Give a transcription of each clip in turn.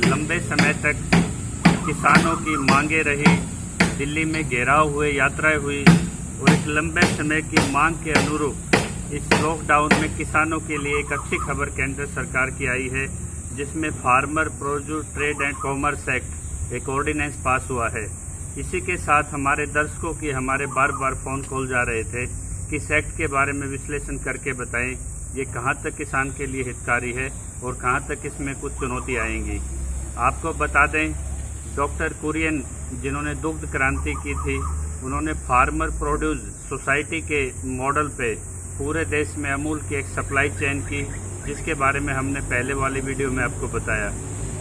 लंबे समय तक किसानों की मांगे रही, दिल्ली में घेराव हुए, यात्राएं हुई और इस लंबे समय की मांग के अनुरूप इस लॉकडाउन में किसानों के लिए एक अच्छी खबर केंद्र सरकार की आई है, जिसमें farmer produce trade and commerce act एक ऑर्डिनेंस पास हुआ है। इसी के साथ हमारे दर्शकों की हमारे बार बार फ़ोन कॉल जा रहे थे कि इस एक्ट के बारे में विश्लेषण करके बताएं, ये कहां तक किसान के लिए हितकारी है और कहां तक इसमें कुछ चुनौती आएंगी। आपको बता दें, डॉक्टर कुरियन जिन्होंने दुग्ध क्रांति की थी, उन्होंने फार्मर प्रोड्यूस सोसाइटी के मॉडल पे पूरे देश में अमूल की एक सप्लाई चेन की, जिसके बारे में हमने पहले वाली वीडियो में आपको बताया।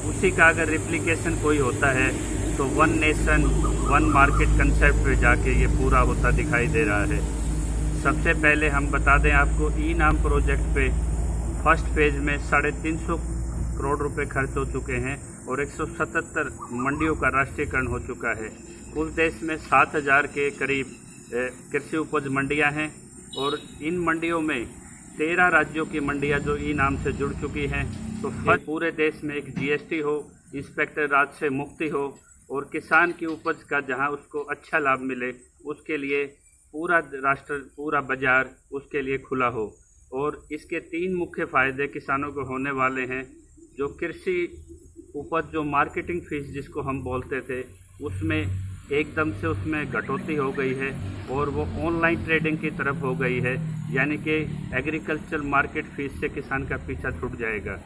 उसी का अगर रिप्लिकेशन कोई होता है तो one nation one market concept पे जाके ये पूरा होता दिखाई दे रहा है। सबसे पहले हम बता दें आपको, ई नाम प्रोजेक्ट पे फर्स्ट फेज में 350 करोड़ रुपए खर्च हो चुके हैं और 177 मंडियों का राष्ट्रीयकरण हो चुका है। कुल देश में 7000 के करीब कृषि उपज मंडियां हैं और इन मंडियों में 13 राज्यों की मंडियां जो ई नाम से जुड़ चुकी हैं। तो पूरे देश में एक जीएसटी हो, इंस्पेक्टर राज से मुक्ति हो और किसान की उपज का जहां उसको अच्छा लाभ मिले, उसके लिए पूरा राष्ट्र, पूरा बाजार उसके लिए खुला हो। और इसके 3 मुख्य फायदे किसानों को होने वाले हैं। जो कृषि उपज जो मार्केटिंग फीस जिसको हम बोलते थे, उसमें एकदम से उसमें कटौती हो गई है और वो ऑनलाइन ट्रेडिंग की तरफ हो गई है, यानी कि एग्रीकल्चर मार्केट फीस से किसान का पीछा छूट जाएगा।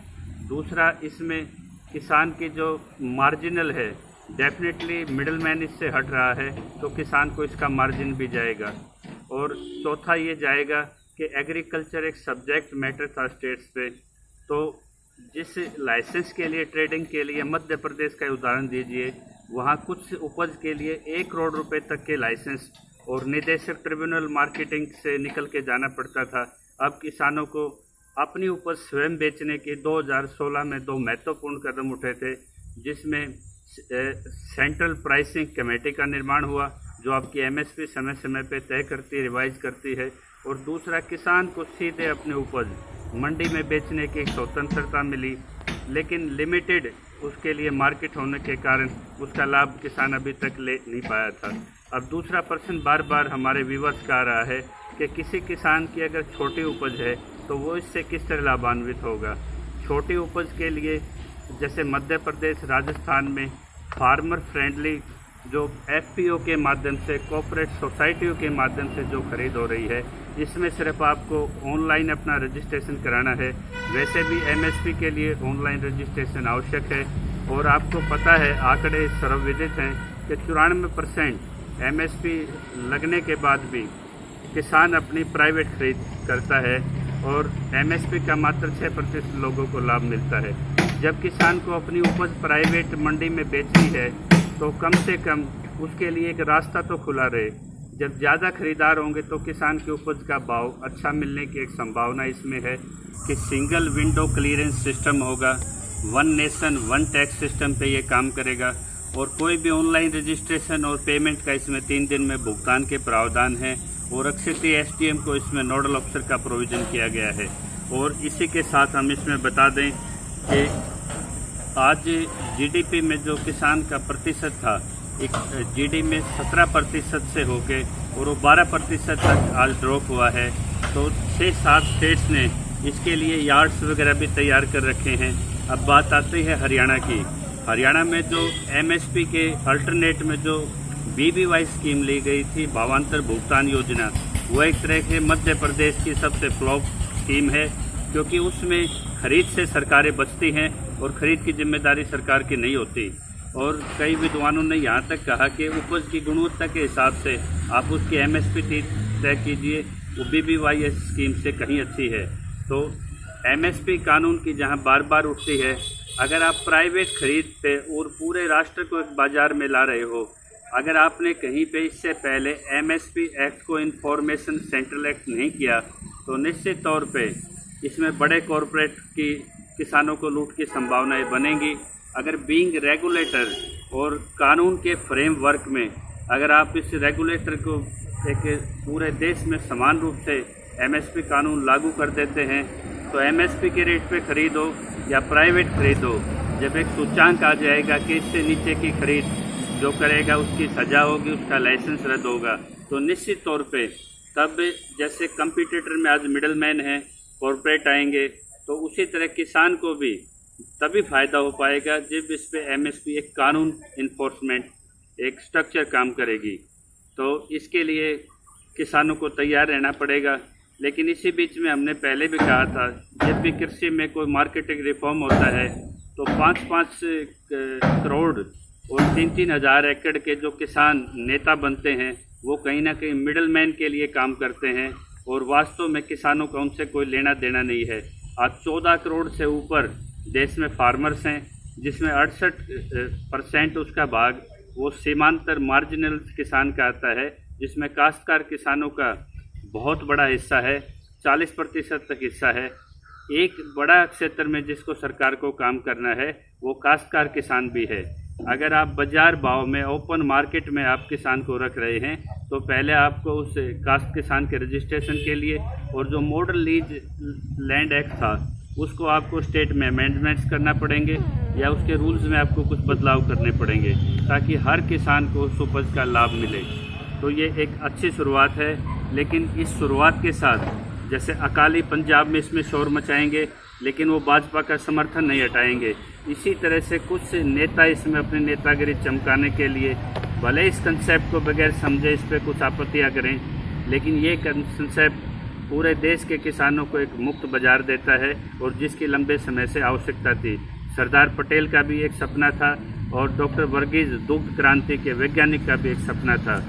दूसरा, इसमें किसान की जो मार्जिनल है, डेफिनेटली मिडलमैन इससे हट रहा है, तो किसान को इसका मार्जिन भी जाएगा। और चौथा ये जाएगा कि एग्रीकल्चर एक सब्जेक्ट मैटर था स्टेट्स पे, तो जिस लाइसेंस के लिए ट्रेडिंग के लिए मध्य प्रदेश का उदाहरण दीजिए, वहाँ कुछ उपज के लिए 1 करोड़ रुपए तक के लाइसेंस और निदेशक ट्रिब्यूनल मार्केटिंग से निकल के जाना पड़ता था। अब किसानों को अपनी उपज स्वयं बेचने के 2016 में 2 महत्वपूर्ण कदम उठे थे, जिसमें सेंट्रल प्राइसिंग कमेटी का निर्माण हुआ, जो आपकी एमएसपी समय समय पे तय करती, रिवाइज करती है। और दूसरा, किसान को सीधे अपनी उपज मंडी में बेचने की स्वतंत्रता मिली, लेकिन लिमिटेड उसके लिए मार्केट होने के कारण उसका लाभ किसान अभी तक ले नहीं पाया था। अब दूसरा प्रश्न बार बार हमारे व्यूअर्स का आ रहा है कि किसी किसान की अगर छोटी उपज है तो वो इससे किस तरह लाभान्वित होगा। छोटी उपज के लिए जैसे मध्य प्रदेश, राजस्थान में फार्मर फ्रेंडली जो एफपीओ के माध्यम से, कोऑपरेट सोसाइटियों के माध्यम से जो खरीद हो रही है, इसमें सिर्फ आपको ऑनलाइन अपना रजिस्ट्रेशन कराना है। वैसे भी एमएसपी के लिए ऑनलाइन रजिस्ट्रेशन आवश्यक है। और आपको पता है, आंकड़े सर्वविदित हैं कि 94% एमएसपी लगने के बाद भी किसान अपनी प्राइवेट खरीद करता है और एमएसपी का मात्र 6% लोगों को लाभ मिलता है। जब किसान को अपनी उपज प्राइवेट मंडी में बेचनी है तो कम से कम उसके लिए एक रास्ता तो खुला रहे। जब ज़्यादा खरीदार होंगे तो किसान की उपज का भाव अच्छा मिलने की एक संभावना इसमें है कि सिंगल विंडो क्लियरेंस सिस्टम होगा, one nation one tax system पे ये काम करेगा और कोई भी ऑनलाइन रजिस्ट्रेशन और पेमेंट का इसमें 3 दिन में भुगतान के प्रावधान है और अक्षय एसडीएम को इसमें नोडल अफसर का प्रोविज़न किया गया है। और इसी के साथ हम इसमें बता दें कि आज जीडीपी में जो किसान का प्रतिशत था, एक जीडी में 17% से होके और वो 12% तक आज ड्रॉप हुआ है। तो 6-7 स्टेट्स ने इसके लिए यार्ड्स वगैरह भी तैयार कर रखे हैं। अब बात आती है हरियाणा की। हरियाणा में जो एमएसपी के अल्टरनेट में जो बीबीवाई स्कीम ली गई थी, भावांतर भुगतान योजना, वो एक तरह के मध्य प्रदेश की सबसे फ्लॉप स्कीम है, क्योंकि उसमें खरीद से सरकारें बचती हैं और खरीद की जिम्मेदारी सरकार की नहीं होती। और कई विद्वानों ने यहाँ तक कहा कि उपज की गुणवत्ता के हिसाब से आप उसकी एमएसपी तय कीजिए, वो बीबीवाई स्कीम से कहीं अच्छी है। तो एमएसपी कानून की जहाँ बार बार उठती है, अगर आप प्राइवेट खरीद पे और पूरे राष्ट्र को एक बाजार में ला रहे हो, अगर आपने कहीं पे इससे पहले एमएसपी एक्ट को इन्फॉर्मेशन सेंट्रल एक्ट नहीं किया, तो निश्चित तौर पे इसमें बड़े कॉरपोरेट की किसानों को लूट की संभावनाएं बनेंगी। अगर बीइंग रेगुलेटर और कानून के फ्रेमवर्क में अगर आप इस रेगुलेटर को एक पूरे देश में समान रूप से एमएसपी कानून लागू कर देते हैं, तो एमएसपी के रेट पे खरीदो या प्राइवेट खरीदो, जब एक सूचांक आ जाएगा कि इससे नीचे की खरीद जो करेगा उसकी सज़ा होगी, उसका लाइसेंस रद्द होगा, तो निश्चित तौर पे तब जैसे कंपटीटर में आज मिडल मैन है, कॉरपोरेट आएंगे, तो उसी तरह किसान को भी तभी फ़ायदा हो पाएगा जब इस पे एमएसपी एक कानून इन्फोर्समेंट एक स्ट्रक्चर काम करेगी। तो इसके लिए किसानों को तैयार रहना पड़ेगा। लेकिन इसी बीच में हमने पहले भी कहा था, जब भी कृषि में कोई मार्केटिंग रिफॉर्म होता है तो 5-5 करोड़ और 3-3 हज़ार एकड़ के जो किसान नेता बनते हैं वो कहीं ना कहीं मिडल मैन के लिए काम करते हैं और वास्तव में किसानों का उनसे कोई लेना देना नहीं है। आज 14 करोड़ से ऊपर देश में फार्मर्स हैं, जिसमें 68% उसका भाग वो सीमांतर मार्जिनल किसान का आता है, जिसमें काश्तकार किसानों का बहुत बड़ा हिस्सा है, 40% तक हिस्सा है। एक बड़ा क्षेत्र में जिसको सरकार को काम करना है वो काश्तकार किसान भी है। अगर आप बाजार भाव में ओपन मार्केट में आप किसान को रख रहे हैं तो पहले आपको उस काश्त किसान के रजिस्ट्रेशन के लिए और जो मॉडल लीज लैंड एक्ट था उसको आपको स्टेट में अमेंडमेंट्स करना पड़ेंगे या उसके रूल्स में आपको कुछ बदलाव करने पड़ेंगे ताकि हर किसान को उस उपज का लाभ मिले। तो ये एक अच्छी शुरुआत है, लेकिन इस शुरुआत के साथ जैसे अकाली पंजाब में इसमें शोर मचाएंगे लेकिन वो भाजपा का समर्थन नहीं हटाएंगे, इसी तरह से कुछ नेता इसमें अपनी नेतागिरी चमकाने के लिए भले इस कंसेप्ट को बगैर समझे इस पर कुछ आपत्तियाँ करें, लेकिन ये कंसेप्ट पूरे देश के किसानों को एक मुक्त बाजार देता है और जिसकी लंबे समय से आवश्यकता थी। सरदार पटेल का भी एक सपना था और डॉक्टर वर्गीज दुग्ध क्रांति के वैज्ञानिक का भी एक सपना था,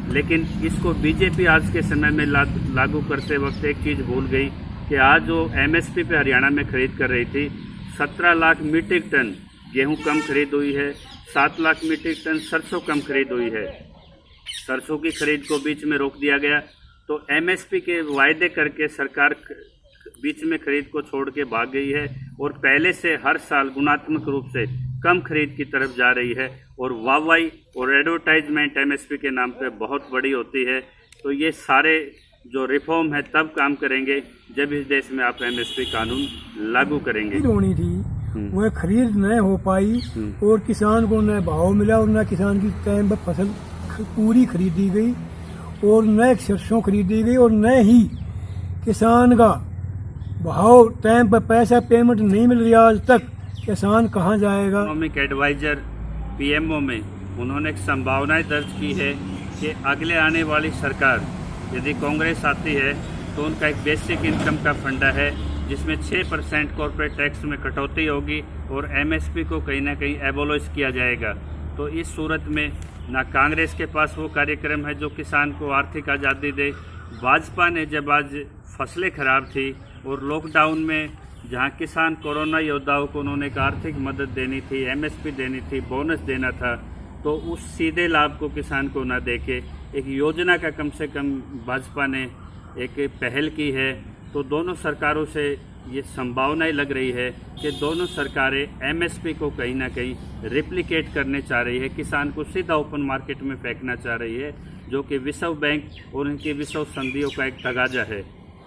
लेकिन इसको बीजेपी आज के समय में लागू करते वक्त एक चीज़ भूल गई कि आज जो एमएसपी पे हरियाणा में खरीद कर रही थी 17 लाख मीट्रिक टन गेहूं कम खरीद हुई है, 7 लाख मीट्रिक टन सरसों कम खरीद हुई है। सरसों की खरीद को बीच में रोक दिया गया, तो एमएसपी के वायदे करके सरकार बीच में खरीद को छोड़ के भाग गई है और पहले से हर साल गुणात्मक रूप से कम खरीद की तरफ जा रही है और वाहवाही और एडवर्टाइजमेंट एमएसपी के नाम पे बहुत बड़ी होती है। तो ये सारे जो रिफॉर्म है तब काम करेंगे जब इस देश में आप एमएसपी कानून लागू करेंगे। होनी थी वह खरीद न हो पाई और किसान को न भाव मिला और न किसान की टाइम पर फसल पूरी खरीदी गई और न सरसों खरीदी गई और न ही किसान का भाव टाइम पर पैसा पेमेंट नहीं मिल रही। आज तक किसान कहाँ जाएगा। इकोनॉमिक एडवाइजर पीएमओ में उन्होंने एक संभावनाएं दर्ज की है कि अगले आने वाली सरकार यदि कांग्रेस आती है तो उनका एक बेसिक इनकम का फंडा है जिसमें 6% कॉर्पोरेट टैक्स में कटौती होगी और एमएसपी को कहीं ना कहीं एबोलिश किया जाएगा। तो इस सूरत में ना कांग्रेस के पास वो कार्यक्रम है जो किसान को आर्थिक आज़ादी दे। भाजपा ने जब आज फसलें खराब थी और लॉकडाउन में जहां किसान कोरोना योद्धाओं को उन्होंने एक आर्थिक मदद देनी थी, एमएसपी देनी थी, बोनस देना था, तो उस सीधे लाभ को किसान को ना देके एक योजना का कम से कम भाजपा ने एक पहल की है। तो दोनों सरकारों से ये संभावनाएं लग रही है कि दोनों सरकारें एमएसपी को कहीं ना कहीं रिप्लिकेट करने चाह रही है, किसान को सीधा ओपन मार्केट में फेंकना चाह रही है, जो कि विश्व बैंक और उनकी विश्व संधियों का एक तगाजा है।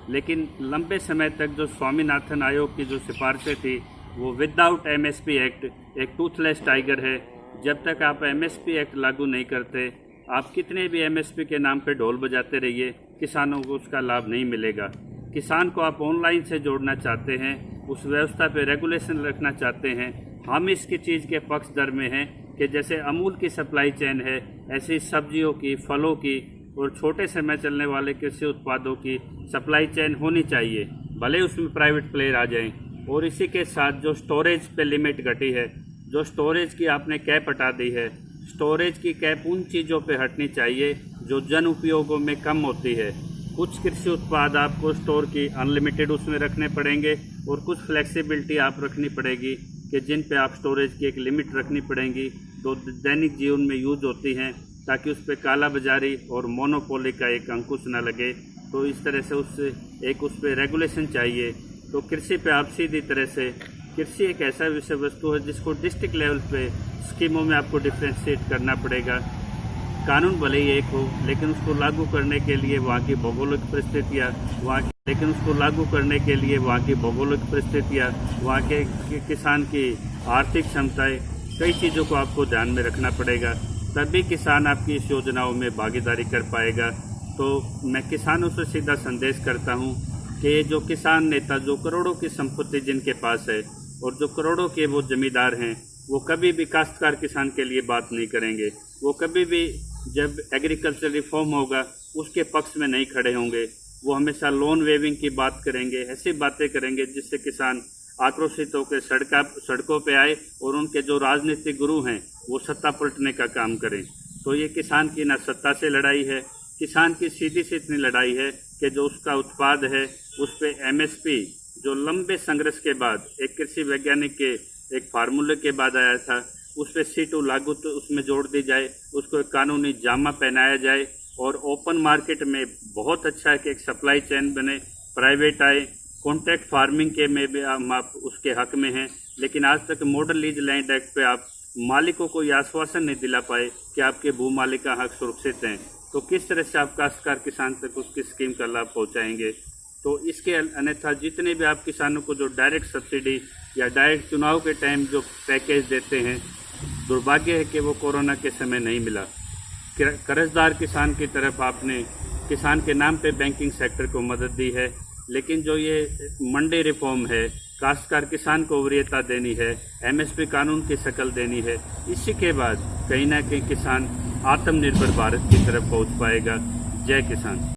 लेकिन लंबे समय तक जो स्वामीनाथन आयोग की जो सिफारिशें थी वो विदाउट एमएसपी एक्ट एक टूथलेस टाइगर है। जब तक आप एमएसपी एक्ट लागू नहीं करते, आप कितने भी एमएसपी के नाम पे ढोल बजाते रहिए, किसानों को उसका लाभ नहीं मिलेगा। किसान को आप ऑनलाइन से जोड़ना चाहते हैं, उस व्यवस्था पे रेगुलेशन रखना चाहते हैं। हम इसकी चीज़ के पक्षधर में हैं कि जैसे अमूल की सप्लाई चेन है, ऐसी सब्जियों की, फलों की और छोटे समय चलने वाले कृषि उत्पादों की सप्लाई चेन होनी चाहिए, भले उसमें प्राइवेट प्लेयर आ जाएं। और इसी के साथ जो स्टोरेज पे लिमिट घटी है, जो स्टोरेज की आपने कैप हटा दी है, स्टोरेज की कैप उन चीज़ों पे हटनी चाहिए जो जन उपयोगों में कम होती है। कुछ कृषि उत्पाद आपको स्टोर की अनलिमिटेड उसमें रखने पड़ेंगे और कुछ फ्लेक्सिबिलिटी आप रखनी पड़ेगी कि जिन पे आप स्टोरेज की एक लिमिट रखनी पड़ेगी, तो दैनिक जीवन में यूज होती हैं, ताकि उस पर काला बाजारी और मोनोपोली का एक अंकुश न लगे। तो इस तरह से उस पर रेगुलेशन चाहिए। तो कृषि पे आप सीधी तरह से, कृषि एक ऐसा विषय वस्तु है जिसको डिस्ट्रिक्ट लेवल पे स्कीमों में आपको डिफ्रेंशिएट करना पड़ेगा। कानून भले ही एक हो, लेकिन उसको लागू करने के लिए वहाँ की भौगोलिक परिस्थितियाँ, वहाँ लेकिन उसको लागू करने के लिए वहाँ की भौगोलिक परिस्थितियाँ, वहाँ के किसान की आर्थिक क्षमताएं, कई चीज़ों को आपको ध्यान में रखना पड़ेगा, तभी किसान आपकी इस योजनाओं में भागीदारी कर पाएगा। तो मैं किसानों से सीधा संदेश करता हूँ कि जो किसान नेता, जो करोड़ों की संपत्ति जिनके पास है और जो करोड़ों के वो जमींदार हैं, वो कभी भी काश्तकार किसान के लिए बात नहीं करेंगे। वो कभी भी जब एग्रीकल्चर रिफॉर्म होगा उसके पक्ष में नहीं खड़े होंगे। वो हमेशा लोन वेविंग की बात करेंगे, ऐसी बातें करेंगे जिससे किसान आक्रोशित होकर सड़कों पे आए और उनके जो राजनीतिक गुरु हैं वो सत्ता पलटने का काम करें। तो ये किसान की ना सत्ता से लड़ाई है, किसान की सीधी सी इतनी लड़ाई है कि जो उसका उत्पाद है उस पे MSP, जो लंबे संघर्ष के बाद एक कृषि वैज्ञानिक के एक फार्मूले के बाद आया था, उस पर C2 लागू तो उसमें जोड़ दी जाए, उसको एक कानूनी जामा पहनाया जाए और ओपन मार्केट में बहुत अच्छा है कि एक सप्लाई चेन बने, प्राइवेट आए। कॉन्ट्रैक्ट फार्मिंग के में भी आप उसके हक में हैं, लेकिन आज तक मॉडल लीज लैंड एक्ट पे आप मालिकों को यह आश्वासन नहीं दिला पाए कि आपके भू मालिक का हक सुरक्षित हैं। तो किस तरह से आप काश्तकार किसान तक उसकी स्कीम का लाभ पहुंचाएंगे? तो इसके अन्यथा जितने भी आप किसानों को जो डायरेक्ट सब्सिडी या डायरेक्ट चुनाव के टाइम जो पैकेज देते हैं, दुर्भाग्य है कि वो कोरोना के समय नहीं मिला। कर्जदार किसान की तरफ आपने किसान के नाम पे बैंकिंग सेक्टर को मदद दी है, लेकिन जो ये मंडी रिफॉर्म है, काश्तकार किसान को वरीयता देनी है, MSP कानून की शक्ल देनी है, इसी के बाद कहीं ना कहीं किसान आत्मनिर्भर भारत की तरफ पहुंच पाएगा। जय किसान।